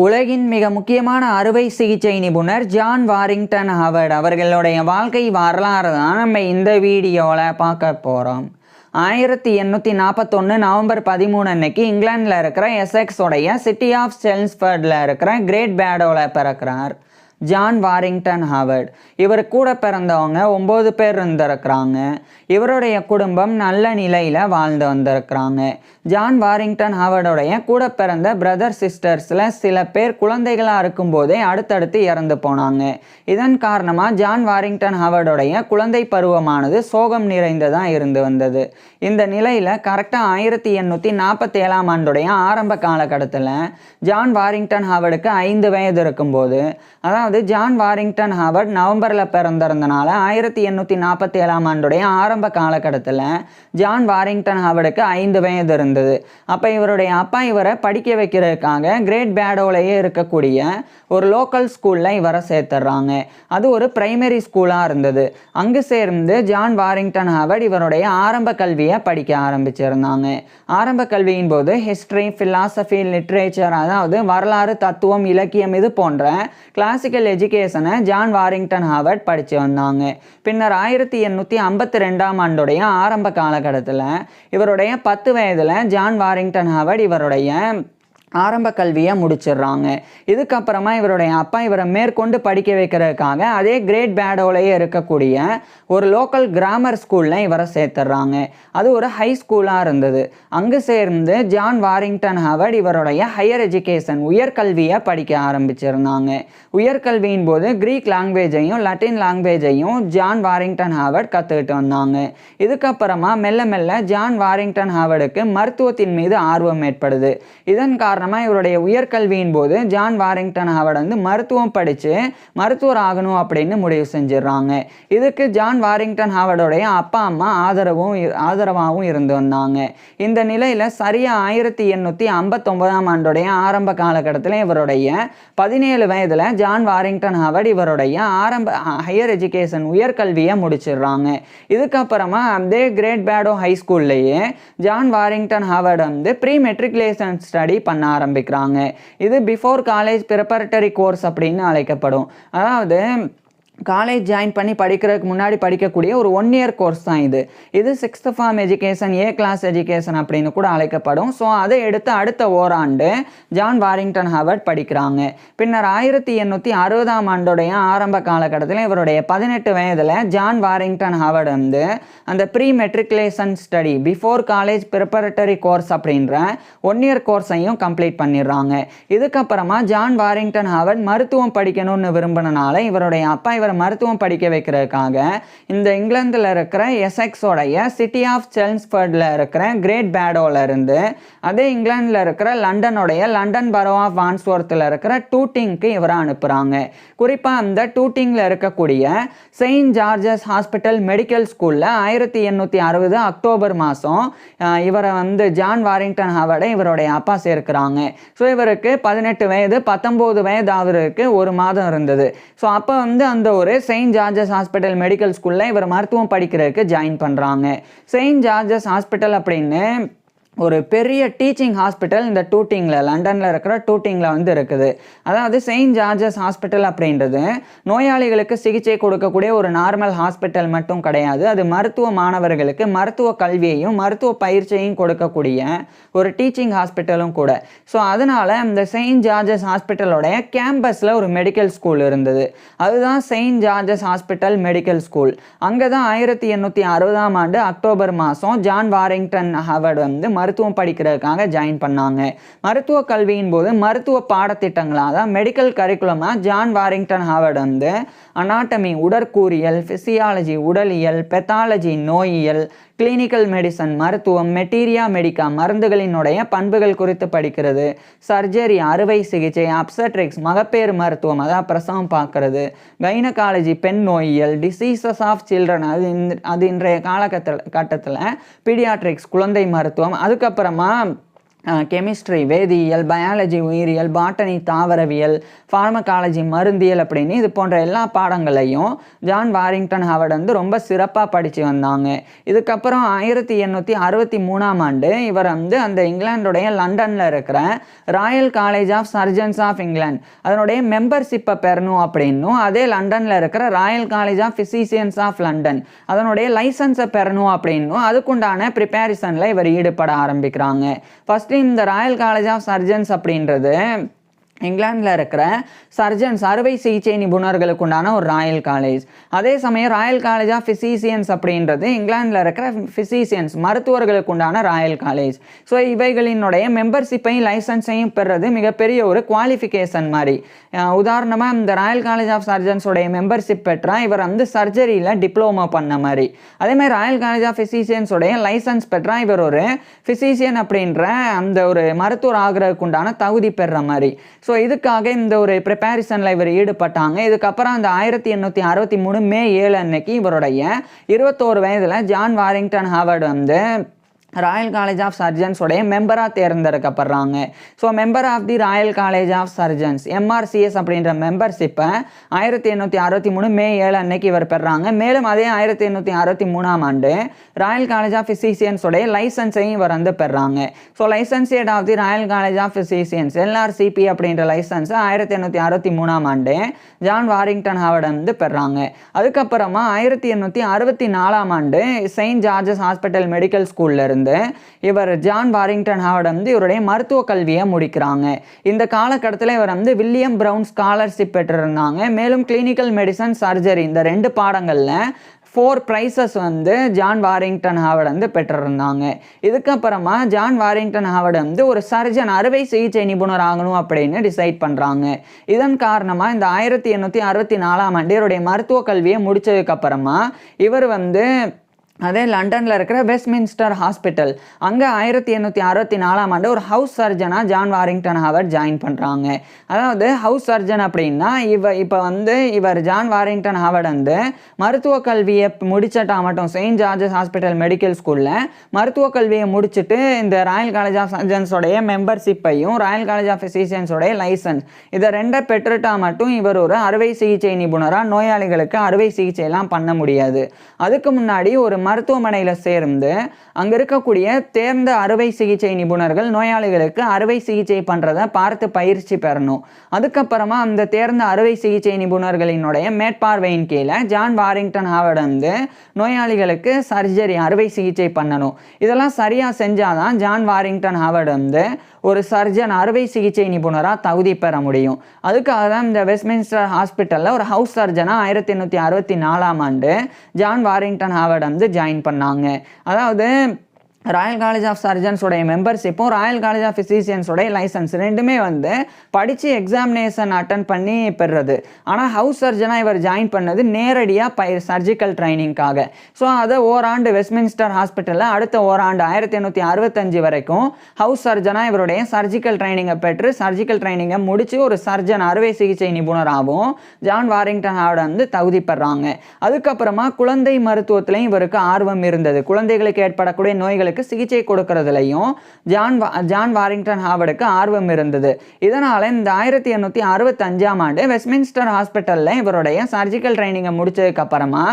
உலகின் மிக முக்கியமான அறுவை சிகிச்சை நிபுணர் ஜான் வாரிங்டன் ஹவர்ட் அவர்களுடைய வாழ்க்கை வரலாறு தான் நம்ம இந்த வீடியோவில் பார்க்க போகிறோம். 1841 நவம்பர் 13 அன்னைக்கு இங்கிலாண்டில் இருக்கிற எசெக்ஸோடைய சிட்டி ஆஃப் செல்ம்ஸ்ஃபோர்டில் இருக்கிற கிரேட் பேடோவில் பிறக்கிறார் ஜான் வாரிங்டன் ஹவர்ட். இவர் கூட பிறந்தவங்க 9 பேர் இருந்திருக்கிறாங்க. இவருடைய குடும்பம் நல்ல நிலையில் வாழ்ந்து வந்திருக்கிறாங்க. ஜான் வாரிங்டன் ஹவர்டோடைய கூட பிறந்த பிரதர் சிஸ்டர்ஸில் சில பேர் குழந்தைகளாக இருக்கும்போதே அடுத்தடுத்து இறந்து போனாங்க. இதன் காரணமாக ஜான் வாரிங்டன் ஹவர்டோடைய குழந்தை பருவமானது சோகம் நிறைந்ததாக இருந்து வந்தது. இந்த நிலையில் கரெக்டாக 1847ஆம் ஆண்டுடைய ஆரம்ப காலகட்டத்தில் ஜான் வாரிங்டன் ஹவர்டுக்கு 5 வயது இருக்கும்போது, அதாவது ஜான் வாரிங்டன் ஹவர்ட் நவம்பரில் பிறந்திருந்தனால 1847ஆம் ஆண்டுடைய ஆரம்ப காலகட்டத்தில் ஜான் வாரிங்டன் ஹவர்டுக்கு 5 வயது இருந்தது. அப்போ இவருடைய அப்பா இவரை படிக்க வைக்கிறதுக்காக கிரேட் பேடோலையே இருக்கக்கூடிய ஒரு லோக்கல் ஸ்கூலில் இவரை சேர்த்துடுறாங்க. அது ஒரு பிரைமரி ஸ்கூலாக இருந்தது. அங்கு சேர்ந்து ஜான் வாரிங்டன் ஹவர்ட் இவருடைய ஆரம்ப கல்வியை படிக்க ஆரம்பிச்சிருந்தாங்க. ஆரம்ப கல்வியின் போது ஹிஸ்ட்ரி, ஃபிலாசபி, லிட்ரேச்சர், அதாவது வரலாறு, தத்துவம், இலக்கியம் இது போன்ற கிளாசிக்கல் எஜுகேஷனை ஜான் வாரிங்டன் ஹவர்ட் படித்து வந்தாங்க. பின்னர் 1852ஆம் ஆண்டுடைய ஆரம்ப காலகட்டத்தில் இவருடைய 10 வயதில் ஜான் வாரிங்டன் ஹவர்ட் இவருடைய ஆரம்ப கல்வியை முடிச்சிடுறாங்க. இதுக்கப்புறமா இவருடைய அப்பா இவரை மேற்கொண்டு படிக்க வைக்கிறதுக்காக அதே கிரேட் பேடோலையே இருக்கக்கூடிய ஒரு லோக்கல் கிராமர் ஸ்கூலில் இவரை சேர்த்துடுறாங்க. அது ஒரு ஹை ஸ்கூலாக இருந்தது. அங்கு சேர்ந்து ஜான் வாரிங்டன் ஹவர்ட் இவருடைய ஹையர் எஜுகேஷன் உயர்கல்வியை படிக்க ஆரம்பிச்சிருந்தாங்க. உயர்கல்வியின் போது கிரீக் லாங்குவேஜையும் லட்டின் லாங்குவேஜையும் ஜான் வாரிங்டன் ஹவர்ட் கற்றுக்கிட்டு வந்தாங்க. இதுக்கப்புறமா மெல்ல மெல்ல ஜான் வாரிங்டன் ஹவர்டுக்கு மருத்துவத்தின் மீது ஆர்வம் ஏற்படுது. இதன் காரணமாக இவருடைய உயர்கல்வியின் போது ஜான் வாரிங்டன் ஹவர்ட் வந்து மருத்துவம் படித்து மருத்துவர் ஆகணும் அப்படின்னு முடிவு செஞ்சிடறாங்க. இதுக்கு ஜான் வாரிங்டன் ஹவர்டோடைய அப்பா அம்மா ஆதரவாகவும் இருந்து வந்தாங்க. இந்த நிலையில் சரியாக 1859ஆம் ஆண்டுடைய ஆரம்ப காலகட்டத்தில் இவருடைய 17 வயதில் ஜான் வாரிங்டன் ஹவர்ட் இவருடைய ஆரம்ப ஹையர் எஜுகேஷன் உயர்கல்வியை முடிச்சிடுறாங்க. இதுக்கப்புறமா அதே கிரேட் பேடோ ஹை ஸ்கூல்லையே ஜான் வாரிங்டன் ஹவர்ட் வந்து ப்ரீ மெட்ரிகுலேஷன் ஸ்டடி பண்ண ஆரம்பிக்கிறாங்க. இது பிஃபோர் காலேஜ் ப்ரிப்பரேட்டரி கோர்ஸ் அப்படின்னு அழைக்கப்படும். அதாவது காலேஜ் ஜாயின் பண்ணி படிக்கிறதுக்கு முன்னாடி படிக்கக்கூடிய ஒரு 1 இயர் கோர்ஸ் தான் இது. இது 6th form education, A class education அப்படின்னு கூட அழைக்கப்படும். ஸோ அதை எடுத்து அடுத்த ஓராண்டு ஜான் வாரிங்டன் ஹவர்ட் படிக்கிறாங்க. பின்னர் 1860ஆம் ஆண்டுடைய ஆரம்ப காலகட்டத்தில் இவருடைய 18 வயதில் ஜான் வாரிங்டன் ஹவர்ட் வந்து அந்த pre matriculation study before college preparatory course அப்படின்ற 1 இயர் கோர்ஸையும் கம்ப்ளீட் பண்ணிடுறாங்க. இதுக்கப்புறமா ஜான் வாரிங்டன் ஹவர்ட் மருத்துவம் படிக்கணும்னு விரும்பினால இவருடைய அப்பா இவரை மருத்துவம் படிக்க வைக்கிறதுக்காக இந்த இங்கிலாந்தில் இருக்கிற எசெக்ஸோடைய சிட்டி ஆஃப் செல்ம்ஸ்ஃபோர்டில் இருக்கிற கிரேட் பேடோவில் இருந்து அதே இங்கிலாந்தில் இருக்கிற லண்டனுடைய லண்டன் பரோ ஆஃப் வான்ஸ்வொர்த்தில் இருக்கிற டூட்டிங்க்கு இவரை அனுப்புகிறாங்க. குறிப்பாக அந்த டூட்டிங்கில் இருக்கக்கூடிய செயின்ட் ஜார்ஜஸ் ஹாஸ்பிட்டல் மெடிக்கல் ஸ்கூலில் 1860 அக்டோபர் மாதம் இவரை வந்து ஜான் வாரிங்டன் ஹவர்டை இவருடைய அப்பா சேர்க்கிறாங்க. ஸோ இவருக்கு 18 வயது, 19 வயது ஆவதற்கு 1 மாதம் இருந்தது. ஸோ அப்போ வந்து அந்த ஒரு செயின்ட் ஜார்ஜஸ் ஹாஸ்பிட்டல் மெடிக்கல் ஸ்கூலில் இவர் மருத்துவம் படிக்கிறதுக்கு ஜாயின் பண்ணுறாங்க. செயின்ட் ஜார்ஜஸ் ஹாஸ்பிட்டல் அப்படின்னு ஒரு பெரிய டீச்சிங் ஹாஸ்பிட்டல் இந்த டூட்டிங்கில், லண்டனில் இருக்கிற டூட்டிங்கில் வந்து இருக்குது. அதாவது செயின்ட் ஜார்ஜஸ் ஹாஸ்பிட்டல் அப்படின்றது நோயாளிகளுக்கு சிகிச்சை கொடுக்கக்கூடிய ஒரு நார்மல் ஹாஸ்பிட்டல் மட்டும் கிடையாது. அது மருத்துவ மாணவர்களுக்கு மருத்துவ கல்வியையும் மருத்துவ பயிற்சியையும் கொடுக்கக்கூடிய ஒரு டீச்சிங் ஹாஸ்பிட்டலும் கூட. ஸோ அதனால் இந்த செயின்ட் ஜார்ஜஸ் ஹாஸ்பிட்டலோடைய கேம்பஸில் ஒரு மெடிக்கல் ஸ்கூல் இருந்தது. அதுதான் Saint George's hospital Medical School. அங்கே தான் 1860ஆம் ஆண்டு அக்டோபர் மாதம் ஜான் வாரிங்டன் ஹவர்ட் வந்து மருத்துவம் படிக்கிறதுக்காக ஜாயின் பண்ணாங்க. மருத்துவ கல்வியின் போது மருத்துவ பாடத்திட்டங்களாக மெடிக்கல் கரிக்குலமாக ஜான் வாரிங்டன் ஹவர்ட் வந்து அனாட்டமி உடற்கூறியல், ஃபிசியாலஜி உடலியல், பெத்தாலஜி நோயியல், கிளினிக்கல் மெடிசன் மருத்துவம், மெட்டீரியா மெடிக்கா மருந்துகளினுடைய பண்புகள் குறித்து படிக்கிறது, சர்ஜரி அறுவை சிகிச்சை, அப்சட்ரிக்ஸ் மகப்பேறு மருத்துவம் அதாவது பிரசவம் பார்க்கறது, கைனகாலஜி பெண் நோயியல், டிசீசஸ் ஆஃப் சில்ட்ரன் அது இன்றைய காலகட்டத்தில் பீடியாட்ரிக்ஸ் குழந்தை மருத்துவம், அதுக்கப்புறமா கெமிஸ்ட்ரி வேதியியல், பயாலஜி உயிரியல், பாட்டனி தாவரவியல், ஃபார்மகாலஜி மருந்தியல் அப்படின்னு இது போன்ற எல்லா பாடங்களையும் ஜான் வாரிங்டன் ஹாவர்ட் வந்து ரொம்ப சிறப்பாக படித்து வந்தாங்க. இதுக்கப்புறம் 1863 இவர் வந்து அந்த இங்கிலாந்துடைய லண்டனில் இருக்கிற Royal college of Surgeons of England அதனுடைய மெம்பர்ஷிப்பை பெறணும் அப்படின்னும், அதே லண்டனில் இருக்கிற Royal college of Physicians of London அதனுடைய லைசன்ஸை பெறணும் அப்படின்னும் அதுக்குண்டான ப்ரிப்பேரிசனில் இவர் ஈடுபட ஆரம்பிக்கிறாங்க. ஃபஸ்ட்டு இந்த ராயல் காலேஜ் ஆஃப் சர்ஜன்ஸ் அப்படின்றது இங்கிலாந்தில் இருக்கிற சர்ஜன்ஸ் அறுவை சிகிச்சை நிபுணர்களுக்கு உண்டான ஒரு ராயல் காலேஜ். அதே சமயம் ராயல் காலேஜ் ஆஃப் ஃபிசிசியன்ஸ் அப்படின்றது இங்கிலாந்தில் இருக்கிற ஃபிசிசியன்ஸ் மருத்துவர்களுக்கு உண்டான ராயல் காலேஜ். ஸோ இவைகளினுடைய மெம்பர்ஷிப்பையும் லைசன்ஸையும் பெறுறது மிகப்பெரிய ஒரு குவாலிஃபிகேஷன் மாதிரி. உதாரணமாக இந்த ராயல் காலேஜ் ஆஃப் சர்ஜன்ஸோடைய மெம்பர்ஷிப் பெற்றால் இவர் வந்து சர்ஜரியில் டிப்ளமோ பண்ண மாதிரி. அதேமாதிரி ராயல் காலேஜ் ஆஃப் ஃபிசிசியன்ஸோடைய லைசன்ஸ் பெற்றால் இவர் ஒரு ஃபிசிசியன் அப்படின்ற அந்த ஒரு மருத்துவர் ஆகிறதுக்கு உண்டான தகுதி பெறுற மாதிரி. ஸோ இதுக்காக இந்த ஒரு ப்ரிப்பேரிசனில் இவர் ஈடுபட்டாங்க. இதுக்கப்புறம் அந்த 1863 மே 7 அன்னைக்கு இவருடைய 21 வயதில் ஜான் வாரிங்டன் ஹாவர்ட் வந்து ராயல் காலேஜ் ஆஃப் சர்ஜன்ஸோடைய மெம்பராக தேர்ந்தெடுக்கப்படுறாங்க. So member of the royal college of surgeons MRCS அப்படின்ற மெம்பர்ஷிப்பை 1863 மே 7 அன்னைக்கு இவர் பெறாங்க. மேலும் அதே 1863 ராயல் காலேஜ் ஆஃப் ஃபிசிசியன்ஸோடைய லைசன்ஸையும் இவர் வந்து பெறாங்க. So licentiate of the royal college of physicians LRCP அப்படின்ற லைசன்ஸை 1863 ஜான் வாரிங்டன் ஹாவர்ட் வந்து பெறாங்க. அதுக்கப்புறமா 1864 செயின்ட் ஜார்ஜஸ் ஹாஸ்பிட்டல் மெடிக்கல் ஸ்கூல்ல இருந்து இவர் ஜான் வாரிங்டன் ஹாவர்ட் வந்து இவருடைய மருத்துவ கல்வியை முடிக்கிறாங்க. இந்த காலகட்டத்தில் இவர் வந்து வில்லியம் பிரவுன் ஸ்காலர்ஷிப் பெற்றிருந்தாங்க. மேலும் கிளினிக்கல் மெடிசன், சர்ஜரி இந்த 2 பாடங்களில் 4 ப்ரைஸஸ் வந்து ஜான் வாரிங்டன் ஹாவர்ட் வந்து பெற்றிருந்தாங்க. இதுக்கப்புறமா ஜான் வாரிங்டன் ஹாவர்ட் வந்து ஒரு சர்ஜன் அறுவை சிகிச்சை நிபுணர் ஆகணும் அப்படின்னு டிசைட் பண்ணுறாங்க. இதன் காரணமாக இந்த 1864 இவருடைய மருத்துவ கல்வியை முடித்ததுக்கப்புறமா இவர் வந்து அதே லண்டனில் இருக்கிற வெஸ்ட்மின்ஸ்டர் ஹாஸ்பிட்டல் அங்கே 1864 ஒரு house சர்ஜனாக John Warrington Howard join பண்ணுறாங்க. அதாவது ஹவுஸ் சர்ஜன் அப்படின்னா இப்போ வந்து இவர் ஜான் வாரிங்டன் ஹாவர்ட் வந்து மருத்துவ கல்வியை முடிச்சிட்டா மட்டும் செயின்ட் ஜார்ஜஸ் ஹாஸ்பிட்டல் மெடிக்கல் ஸ்கூலில் மருத்துவ கல்வியை முடிச்சுட்டு இந்த ராயல் காலேஜ் ஆஃப் சர்ஜன்ஸோடைய மெம்பர்ஷிப்பையும் ராயல் காலேஜ் ஆஃப் ஃபிசிசியன்ஸோடைய லைசன்ஸ் இதை 2 பெற்றுட்டா மட்டும் இவர் ஒரு அறுவை சிகிச்சை நிபுணராக நோயாளிகளுக்கு அறுவை சிகிச்சைலாம் பண்ண முடியாது. அதுக்கு முன்னாடி ஒரு மருத்துவமனையில் சேர்ந்து அங்கே இருக்கக்கூடிய தேர்ந்த அறுவை சிகிச்சை நிபுணர்கள் நோயாளிகளுக்கு அறுவை சிகிச்சை பண்ணுறதை பார்த்து பயிற்சி பெறணும். அதுக்கப்புறமா அந்த தேர்ந்த அறுவை சிகிச்சை நிபுணர்களினுடைய மேற்பார்வையின் கீழே ஜான் வாரிங்டன் ஹாவர்ட் வந்து நோயாளிகளுக்கு சர்ஜரி அறுவை சிகிச்சை பண்ணணும். இதெல்லாம் சரியாக செஞ்சாதான் ஜான் வாரிங்டன் ஹாவர்ட் வந்து ஒரு சர்ஜன் அறுவை சிகிச்சை நிபுணராக தகுதி பெற முடியும். அதுக்காக தான் இந்த வெஸ்ட்மின்ஸ்டர் ஹாஸ்பிட்டலில் ஒரு ஹவுஸ் சர்ஜனாக 1864 ஜான் வாரிங்டன் ஹாவர்ட் வந்து ஜாயின் பண்ணாங்க. அதாவது ராயல் காலேஜ் ஆஃப் சர்ஜன்ஸோடைய மெம்பர்ஷிப்பும் ராயல் காலேஜ் ஆஃப் ஃபிசிசியன்ஸோடைய லைசன்ஸ் 2மே வந்து படித்து எக்ஸாமினேஷன் அட்டன் பண்ணி பெறுறது. ஆனால் ஹவுஸ் சர்ஜனாக இவர் ஜாயின் பண்ணது நேரடியாக சர்ஜிக்கல் ட்ரைனிங்காக. ஸோ அதை ஓராண்டு வெஸ்ட்மின்ஸ்டர் ஹாஸ்பிட்டலில் அடுத்த ஓராண்டு 1865 வரைக்கும் ஹவுஸ் சர்ஜனாக இவருடைய சர்ஜிக்கல் ட்ரைனிங்கை பெற்று சர்ஜிக்கல் ட்ரைனிங்கை முடித்து ஒரு சர்ஜன் அறுவை சிகிச்சை நிபுணராகவும் ஜான் வாரிங்டன் ஹாவர்ட் வந்து தகுதி பெறாங்க. அதுக்கப்புறமா குழந்தை மருத்துவத்திலையும் இவருக்கு ஆர்வம் இருந்தது. குழந்தைகளுக்கு ஏற்படக்கூடிய நோய்களுக்கு சிகிச்சை கொடுக்கறதுலையும் ஜான் வாரிங்டன் ஹாவர்டுக்கு ஆர்வம் இருந்தது. இதனால இந்த 1865 வெஸ்ட்மின்ஸ்டர் ஹாஸ்பிட்டலில் இவருடைய சர்ஜிக்கல் ட்ரைனிங்கை முடிச்சதுக்கு அப்புறமா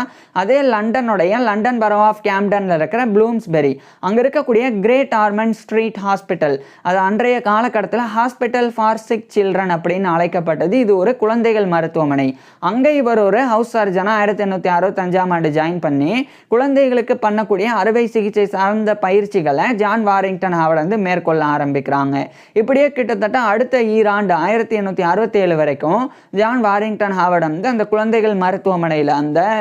அதே லண்டன் பரோ ஆஃப் கேம்டன்ல இருக்கிற ப்ளூம்ஸ்பெரி அங்கே இருக்கக்கூடிய கிரேட் ஆர்மண்ட் ஸ்ட்ரீட் ஹாஸ்பிட்டல், அது அன்றைய காலகட்டத்தில் ஹாஸ்பிட்டல் ஃபார் சிக் சில்ட்ரன் அப்படின்னு அழைக்கப்பட்டது. இது ஒரு குழந்தைகள் மருத்துவமனை. அங்கே இவர் ஒரு ஹவுஸ் சர்ஜனாக 1865 ஜாயின் பண்ணி குழந்தைகளுக்கு பண்ணக்கூடிய அறுவை சிகிச்சை சார்ந்த பயிற்சிகளை ஜான் வாரிங்டன் ஹாவர்ட் வந்து மேற்கொள்ள ஆரம்பிக்கிறாங்க. இப்படியே கிட்டத்தட்ட அடுத்த ஈராண்டு 1867 வரைக்கும் ஜான் வாரிங்டன் ஹாவர்ட் வந்து அந்த குழந்தைகள் மருத்துவமனையில் அந்த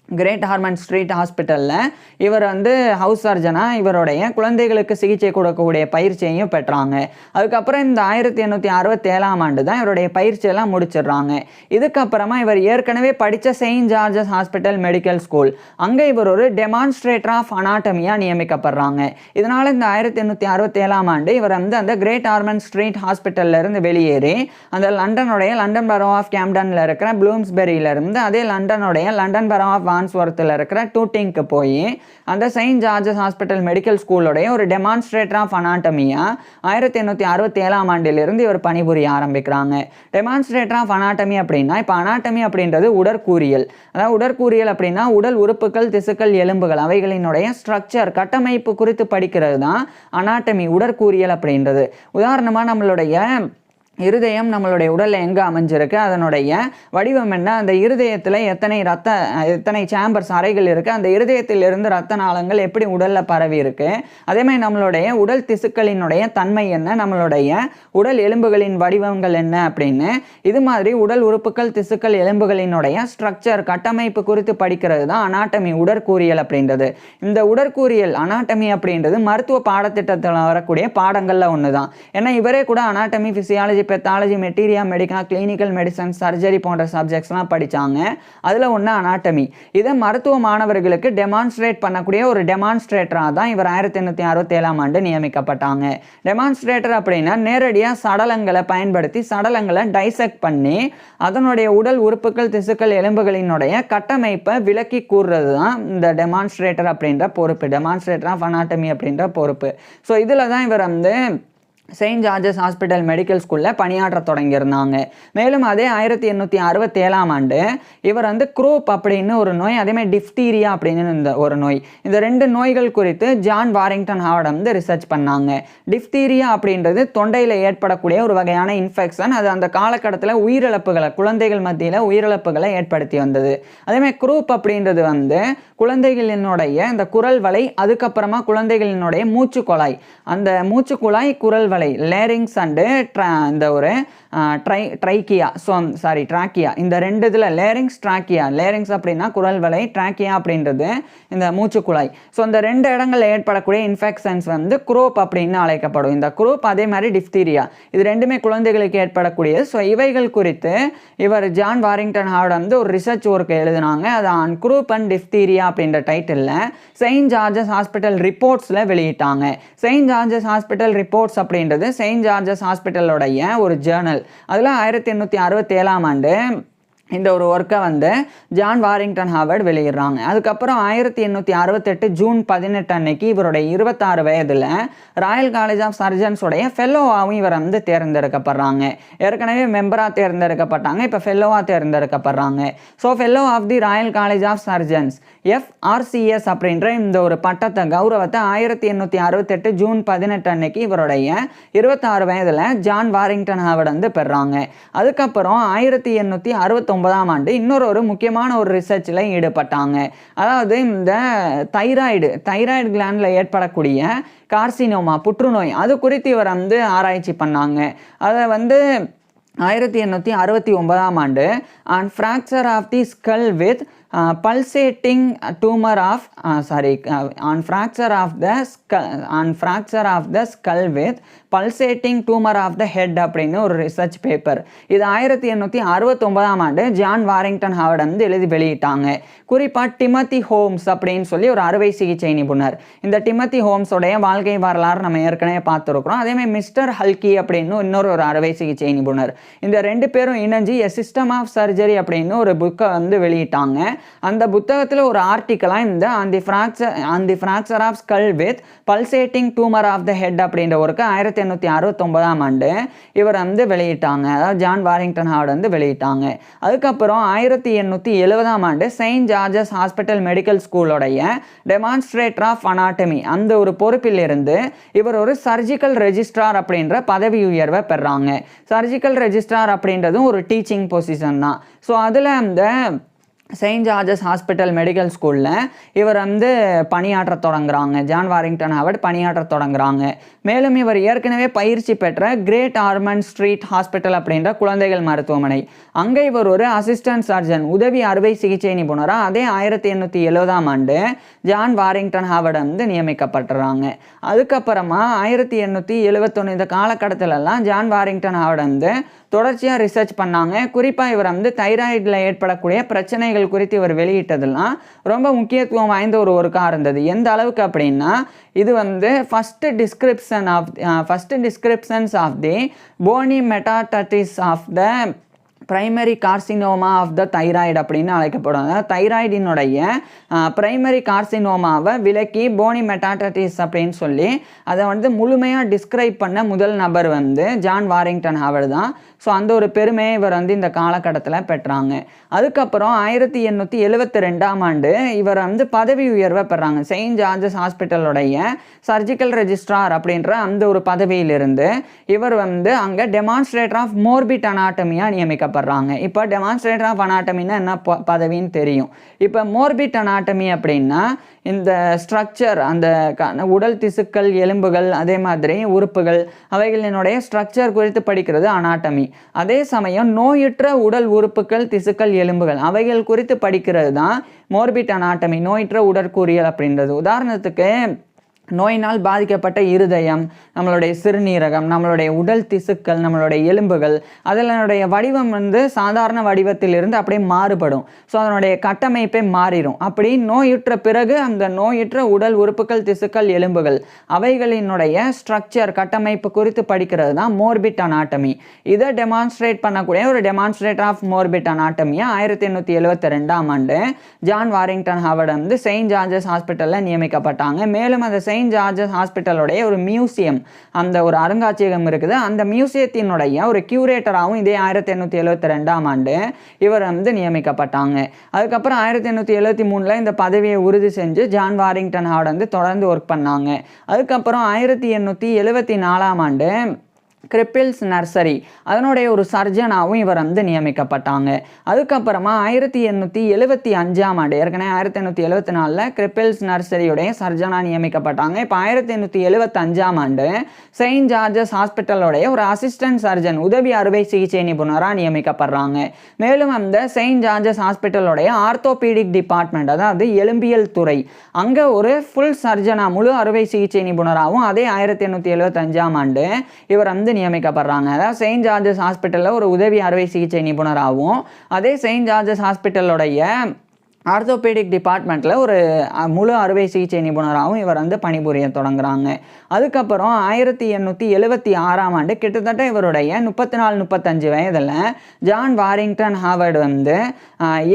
கிரேட் ஆர்மண்ட் ஸ்ட்ரீட் ஹாஸ்பிட்டலில் இவர் வந்து ஹவுஸ் சர்ஜனாக இவருடைய குழந்தைகளுக்கு சிகிச்சை கொடுக்கக்கூடிய பயிற்சியையும் பெற்றாங்க. அதுக்கப்புறம் இந்த 1867 தான் இவருடைய பயிற்சியெல்லாம் முடிச்சிடுறாங்க. இதுக்கப்புறமா இவர் ஏற்கனவே படித்த Saint George's hospital Medical School அங்கே இவர் ஒரு டெமான்ஸ்ட்ரேட்டர் ஆஃப் அனாட்டமியாக நியமிக்கப்படுறாங்க. இதனால் இந்த 1867 இவர் வந்து அந்த கிரேட் ஆர்மண்ட் ஸ்ட்ரீட் ஹாஸ்பிட்டலில் இருந்து வெளியேறி அந்த லண்டன் பரோ ஆஃப் கேம்டனில் இருக்கிற ப்ளூம்ஸ்பெரியிலிருந்து அதே லண்டன் பரோ ஆஃப் வான்ஸ்வர்த்தில் இருக்கிற டூட்டிங்க்கு போய் அந்த செயின்ட் ஜார்ஜஸ் ஹாஸ்பிட்டல் மெடிக்கல் ஸ்கூலோடைய ஒரு டெமான்ஸ்ட்ரேட்டர் ஆஃப் அனாட்டமியாக 1867ஆம் ஆண்டிலிருந்து இவர் பணிபுரிய ஆரம்பிக்கிறாங்க. டெமான்ஸ்ட்ரேட்டர் ஆஃப் அனாட்டமி அப்படின்னா, இப்போ அனாட்டமி அப்படின்றது உடற்கூறியல். அதாவது உடற்கூறியல் அப்படின்னா உடல் உறுப்புகள், திசுக்கள், எலும்புகள் அவைகளினுடைய ஸ்ட்ரக்சர், கட்டமைப்பு குறித்து படிக்கிறது தான் அனாட்டமி, உடற்கூறியல் அப்படின்றது. உதாரணமாக நம்மளுடைய இருதயம் நம்மளுடைய உடலில் எங்கே அமைஞ்சிருக்கு, அதனுடைய வடிவம் என்ன, அந்த இருதயத்தில் எத்தனை சேம்பர்ஸ், அறைகள் இருக்குது, அந்த இருதயத்திலிருந்து ரத்த நாளங்கள் எப்படி உடலில் பரவி இருக்குது, அதேமாதிரி நம்மளுடைய உடல் திசுக்களினுடைய தன்மை என்ன, நம்மளுடைய உடல் எலும்புகளின் வடிவங்கள் என்ன அப்படின்னு இது மாதிரி உடல் உறுப்புகள், திசுக்கள், எலும்புகளினுடைய ஸ்ட்ரக்சர், கட்டமைப்பு குறித்து படிக்கிறது தான் அனாட்டமி, உடற்கூறியல் அப்படின்றது. இந்த உடற்கூறியல் அனாட்டமி அப்படின்றது மருத்துவ பாடத்திட்டத்தில் வரக்கூடிய பாடங்களில் ஒன்று தான். ஏன்னா இவரே கூட anatomy, physiology, pathology, materia மெடிக்கா, clinical medicine, surgery போன்ற சப்ஜெக்ட்ஸ்லாம் படித்தாங்க. அதில் ஒன்று அனாட்டமி. இதை மருத்துவ மாணவர்களுக்கு டெமான்ஸ்ட்ரேட் பண்ணக்கூடிய ஒரு டெமான்ஸ்ட்ரேட்டராக தான் இவர் 1867ஆம் ஆண்டு நியமிக்கப்பட்டாங்க. டெமான்ஸ்ட்ரேட்டர் அப்படின்னா நேரடியாக சடலங்களை பயன்படுத்தி சடலங்களை டைசெக்ட் பண்ணி அதனுடைய உடல் உறுப்புகள், திசுக்கள், எலும்புகளினுடைய கட்டமைப்பை விளக்கி கூறுறது தான் இந்த டெமான்ஸ்ட்ரேட்டர் அப்படின்ற பொறுப்பு, டெமான்ஸ்ட்ரேட்டர் ஆஃப் அனாட்டமி அப்படின்ற பொறுப்பு. ஸோ இதில் தான் இவர் வந்து செயின்ட் ஜார்ஜஸ் ஹாஸ்பிட்டல் மெடிக்கல் ஸ்கூலில் பணியாற்ற தொடங்கியிருந்தாங்க. மேலும் அதே 1867ஆம் ஆண்டு இவர் வந்து குரூப் அப்படின்னு ஒரு நோய், அதேமாதிரி டிஃப்தீரியா அப்படின்னு இந்த ஒரு நோய், இந்த 2 நோய்கள் குறித்து ஜான் வாரிங்டன் ஹாவர்ட் வந்து ரிசர்ச் பண்ணாங்க. டிஃப்தீரியா அப்படின்றது தொண்டையில் ஏற்படக்கூடிய ஒரு வகையான இன்ஃபெக்ஷன். அது அந்த காலகட்டத்தில் உயிரிழப்புகளை, குழந்தைகள் மத்தியில் உயிரிழப்புகளை ஏற்படுத்தி வந்தது. அதேமாதிரி குரூப் அப்படின்றது வந்து குழந்தைகளினுடைய இந்த குரல் வலை, அதுக்கப்புறமா குழந்தைகளினுடைய மூச்சுக்குழாய், அந்த மூச்சுக்குழாய், குரல் வலை, லேரிங்ஸ் அண்டு இந்த ஒரு ட்ரைக்கியா, ட்ராக்கியா, இந்த 2 இதில் லேரிங்ஸ், ட்ராக்கியா, லேரிங்ஸ் அப்படின்னா குரல் வலை, ட்ராக்கியா அப்படின்றது இந்த மூச்சுக்குழாய். ஸோ இந்த 2 இடங்களில் ஏற்படக்கூடிய இன்ஃபெக்ஷன்ஸ் வந்து குரூப் அப்படின்னு அழைக்கப்படும். இந்த குரூப் அதே மாதிரி டிஃப்தீரியா, இது 2மே குழந்தைகளுக்கு ஏற்படக்கூடியது. ஸோ இவைகள் குறித்து இவர் ஜான் வாரிங்டன் ஹாவர்ட் வந்து ஒரு ரிசர்ச் ஒர்க் எழுதினாங்க. அது ஆன் குரூப் அண்ட் டிஃப்தீரியா அப்படின்ற டைட்டிலில் செயின்ட் ஜார்ஜஸ் ஹாஸ்பிட்டல் ரிப்போர்ட்ஸில் வெளியிட்டாங்க. செயின்ட் ஜார்ஜஸ் ஹாஸ்பிட்டல் ரிப்போர்ட்ஸ் அப்படின்றது செயின்ட் ஜார்ஜஸ் ஹாஸ்பிட்டலோடைய ஒரு ஜேர்னல். அதில் 1867ஆம் ஆண்டு இந்த ஒரு ஒர்க்கை வந்து ஜான் வாரிங்டன் ஹாவர்ட் வெளியிடுறாங்க. அதுக்கப்புறம் 1868 ஜூன் 18 அன்னைக்கு இவருடைய 26 வயதில் ராயல் காலேஜ் ஆஃப் சர்ஜன்ஸோடைய ஃபெல்லோவாகவும் இவர் வந்து தேர்ந்தெடுக்கப்படுறாங்க. ஏற்கனவே மெம்பராக தேர்ந்தெடுக்கப்பட்டாங்க, இப்போ ஃபெல்லோவாக தேர்ந்தெடுக்கப்படுறாங்க. So fellow of the royal college of surgeons, FRCS அப்படின்ற இந்த ஒரு பட்டத்தை, கௌரவத்தை 1868 ஜூன் 18 அன்னைக்கு இவருடைய 26 வயதில் ஜான் வாரிங்டன் ஹாவர்ட் வந்து பெறாங்க. அதுக்கப்புறம் 1869ஆம் ஆண்டு இன்னொரு முக்கியமான ஒரு ரிசர்ச்சில் ஈடுபட்டாங்க. அதாவது இந்த தைராய்டு கிளாண்டில் ஏற்படக்கூடிய கார்சினோமா, புற்றுநோய், அது குறித்து இவர் வந்து ஆராய்ச்சி பண்ணாங்க. அதை வந்து 1869ஆம் ஆண்டு on fracture of the skull with pulsating tumor of on fracture of the skull with pulsating tumor of the head அப்படின்னு ஒரு ரிசர்ச் பேப்பர். இது 1869ஆம் ஆண்டு ஜான் வாரிங்டன் ஹாவர்ட் வந்து எழுதி வெளியிட்டாங்க. குறிப்பாக டிமத்தி ஹோம்ஸ் அப்படின்னு சொல்லி ஒரு அறுவை சிகிச்சை நிபுணர். இந்த டிமத்தி ஹோம்ஸோடைய வாழ்க்கை வரலாறு நம்ம ஏற்கனவே பார்த்துருக்குறோம். அதேமாதிரி மிஸ்டர் ஹல்கி அப்படின்னு இன்னொரு அறுவை சிகிச்சை நிபுணர். இந்த 2 பேரும் இணைஞ்சு எ சிஸ்டம் ஆஃப் சர்ஜரி அப்படின்னு ஒரு புக்கை வந்து வெளியிட்டாங்க. அந்த புத்தகத்தில் ஒரு ஆர்டிக்கலாக இந்த on the fracture of skull with pulsating tumour of the head அப்படின்ற ஒர்க்கு 1869ஆம் ஆண்டு இவர் வந்து வெளியிட்டாங்க. அதாவது ஜான் வாரிங்டன் ஹாவர்ட் வந்து வெளியிட்டாங்க. அதுக்கப்புறம் 1870ஆம் ஆண்டு செயின்ட் ஜார்ஜஸ் ஹாஸ்பிட்டல் மெடிக்கல் ஸ்கூலோடைய டெமான்ஸ்ட்ரேட்டர் ஆஃப் அனாட்டமி அந்த ஒரு பொறுப்பில் இருந்து இவர் ஒரு சர்ஜிக்கல் ரெஜிஸ்ட்ரார் அப்படின்ற பதவி உயர்வை பெறாங்க. சர்ஜிக்கல் ரெஜிஸ்ட்ரார் அப்படின்றதும் ஒரு டீச்சிங் பொசிஷன் தான். ஸோ அதில் அந்த செயின்ட் ஜார்ஜஸ் ஹாஸ்பிட்டல் மெடிக்கல் ஸ்கூலில் இவர் வந்து பணியாற்ற தொடங்குறாங்க. ஜான் வாரிங்டன் ஹாவர்ட் பணியாற்ற தொடங்குறாங்க. மேலும் இவர் ஏற்கனவே பயிற்சி பெற்ற கிரேட் ஆர்மண்ட் ஸ்ட்ரீட் ஹாஸ்பிட்டல் அப்படின்ற குழந்தைகள் மருத்துவமனை, அங்கே இவர் ஒரு அசிஸ்டன்ட் சர்ஜன், உதவி அறுவை சிகிச்சை நிபுணராக அதே 1870ஆம் ஆண்டு ஜான் வாரிங்டன் ஹாவர்ட் வந்து நியமிக்கப்பட்டுறாங்க. அதுக்கப்புறமா 1871 இந்த காலகட்டத்திலலாம் ஜான் வாரிங்டன் ஹாவர்ட் வந்து தொடர்ச்சியாக ரிசர்ச் பண்ணாங்க. குறிப்பாக இவர் வந்து தைராய்டில் ஏற்படக்கூடிய பிரச்சனைகள் குறித்து இவர் வெளியிட்டதெல்லாம் ரொம்ப முக்கியத்துவம் வாய்ந்த ஒரு ஒர்க்காக இருந்தது. எந்த அளவுக்கு அப்படின்னா, இது வந்து first descriptions of the bony metastasis of the primary carcinoma of the thyroid அப்படின்னு அழைக்கப்படும். அதாவது தைராய்டினுடைய பிரைமரி கார்சினோமாவை விலக்கி போனி மெட்டாடட்டிஸ் அப்படின்னு சொல்லி அதை வந்து முழுமையாக டிஸ்கிரைப் பண்ண முதல் நபர் வந்து ஜான் வாரிங்டன் ஹாவர்டு தான். ஸோ அந்த ஒரு பெருமையை இவர் வந்து இந்த காலகட்டத்தில் பெற்றாங்க. அதுக்கப்புறம் 1872ஆம் ஆண்டு இவர் வந்து பதவி உயர்வை பெறாங்க. செயின்ட் ஜார்ஜஸ் ஹாஸ்பிட்டலுடைய சர்ஜிக்கல் ரெஜிஸ்ட்ரார் அப்படின்ற அந்த ஒரு பதவியிலிருந்து இவர் வந்து அங்கே டெமான்ஸ்ட்ரேட்டர் ஆஃப் மோர்பிட் அனாட்டமியாக நியமிக்கப்படுறாங்க. இப்போ டெமான்ஸ்ட்ரேட்டர் ஆஃப் அனாட்டமின்னா என்ன பதவின்னு தெரியும். இப்போ மோர்பிட் அனாட்டமி அப்படின்னா இந்த ஸ்ட்ரக்சர், அந்த உடல் திசுக்கள், எலும்புகள், அதே மாதிரி உறுப்புகள், அவைகளினுடைய ஸ்ட்ரக்சர் குறித்து படிக்கிறது அனாட்டமி. அதே சமயம் நோயுற்ற உடல் உறுப்புகள், திசுக்கள், எலும்புகள் அவைகள் குறித்து படிக்கிறது தான் மோர்பிட் அனாட்டமி, நோயுற்ற உடற்கூறியல் அப்படின்றது. உதாரணத்துக்கு நோயினால் பாதிக்கப்பட்ட இருதயம், நம்மளுடைய சிறுநீரகம், நம்மளுடைய உடல் திசுக்கள், நம்மளுடைய எலும்புகள், அதனுடைய வடிவம் வந்து சாதாரண வடிவத்திலிருந்து அப்படியே மாறுபடும். ஸோ அதனுடைய கட்டமைப்பே மாறிடும். அப்படி நோயுற்ற பிறகு அந்த நோயுற்ற உடல் உறுப்புகள், திசுக்கள், எலும்புகள் அவைகளினுடைய ஸ்ட்ரக்சர், கட்டமைப்பு குறித்து படிக்கிறது தான் மோர்பிட் அனாட்டமி. இதை டெமான்ஸ்ட்ரேட் பண்ணக்கூடிய ஒரு டெமான்ஸ்ட்ரேட்டர் ஆஃப் மோர்பிட் அனாட்டமியை 1872ஆம் ஆண்டு ஜான் வாரிங்டன் ஹாவர்டு வந்து செயின்ட் ஜார்ஜஸ் ஹாஸ்பிட்டலில் நியமிக்கப்பட்டாங்க. மேலும் அந்த செயின்ட் ஜார்ஜஸ் ஹாஸ்பிட்டலுடைய ஒரு மியூசியம், அந்த ஒரு அருங்காட்சியகம் இருக்குது. அந்த மியூசியத்தினுடைய ஒரு கியூரேட்டராகவும் இதே 1872ஆம் ஆண்டு இவர் வந்து நியமிக்கப்பட்டாங்க. அதுக்கப்புறம் 1873 இந்த பதவியை உறுதி செஞ்சு ஜான் வாரிங்டன் ஹாவர்டு வந்து தொடர்ந்து ஒர்க் பண்ணாங்க. அதுக்கப்புறம் 1874ஆம் ஆண்டு கிரிப்பிள்ஸ் நர்சரி அதனுடைய ஒரு சர்ஜனாகவும் இவர் வந்து நியமிக்கப்பட்டாங்க. அதுக்கப்புறமா 1875ஆம் ஆண்டு, ஏற்கனவே 1874 கிரிப்பிள்ஸ் நர்சரியுடைய சர்ஜனா நியமிக்கப்பட்டாங்க. இப்போ 1875ஆம் ஆண்டு செயின்ட் ஜார்ஜஸ் ஹாஸ்பிட்டலுடைய ஒரு அசிஸ்டன்ட் சர்ஜன், உதவி அறுவை சிகிச்சை நிபுணராக நியமிக்கப்படுறாங்க. மேலும் அந்த செயின்ட் ஜார்ஜஸ் ஹாஸ்பிட்டலுடைய ஆர்த்தோபீடிக் டிபார்ட்மெண்ட், அதாவது எலும்பியல் துறை, அங்கே ஒரு ஃபுல் சர்ஜனா, முழு அறுவை சிகிச்சை நிபுணராகவும் அதே 1875ஆம் ஆண்டு இவர் வந்து நியமிக்கப்படுறாங்க. அதாவது செயின்ட் ஜார்ஜஸ் ஹாஸ்பிட்டலில் ஒரு உதவி அறுவை சிகிச்சை நிபுணராகவும் அதே செயின்ட் ஜார்ஜஸ் ஹாஸ்பிட்டலுடைய ஆர்த்தோபீடிக் டிபார்ட்மெண்ட்டில் ஒரு முழு அறுவை சிகிச்சை நிபுணராகவும் இவர் வந்து பணிபுரிய தொடங்குறாங்க. அதுக்கப்புறம் 1876ஆம் ஆண்டு கிட்டத்தட்ட இவருடைய 34-35 வயதில் ஜான் வாரிங்டன் ஹாவர்டு வந்து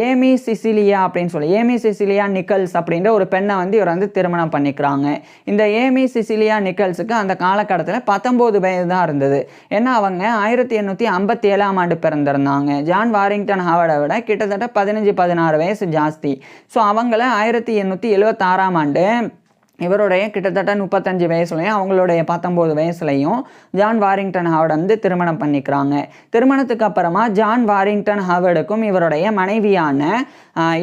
ஏமி சிசிலியா அப்படின்னு சொல்லி, ஏமி சிசிலியா நிக்கல்ஸ் அப்படின்ற ஒரு பெண்ணை வந்து இவர் வந்து திருமணம் பண்ணிக்கிறாங்க. இந்த ஏமி சிசிலியா நிக்கல்ஸுக்கு அந்த காலகட்டத்தில் 19 வயது தான் இருந்தது. ஏன்னா அவங்க 1857ஆம் ஆண்டு பிறந்திருந்தாங்க. ஜான் வாரிங்டன் ஹாவர்டை விட கிட்டத்தட்ட 15-16 வயசு ஜாஸ்தி. ஸோ அவங்கள 1876ஆம் ஆண்டு இவருடைய கிட்டத்தட்ட 35 வயசுலையும் அவங்களுடைய 19 வயசுலையும் ஜான் வாரிங்டன் ஹாவர்டு வந்து திருமணம் பண்ணிக்கிறாங்க. திருமணத்துக்கு அப்புறமா ஜான் வாரிங்டன் ஹாவர்டுக்கும் இவருடைய மனைவியான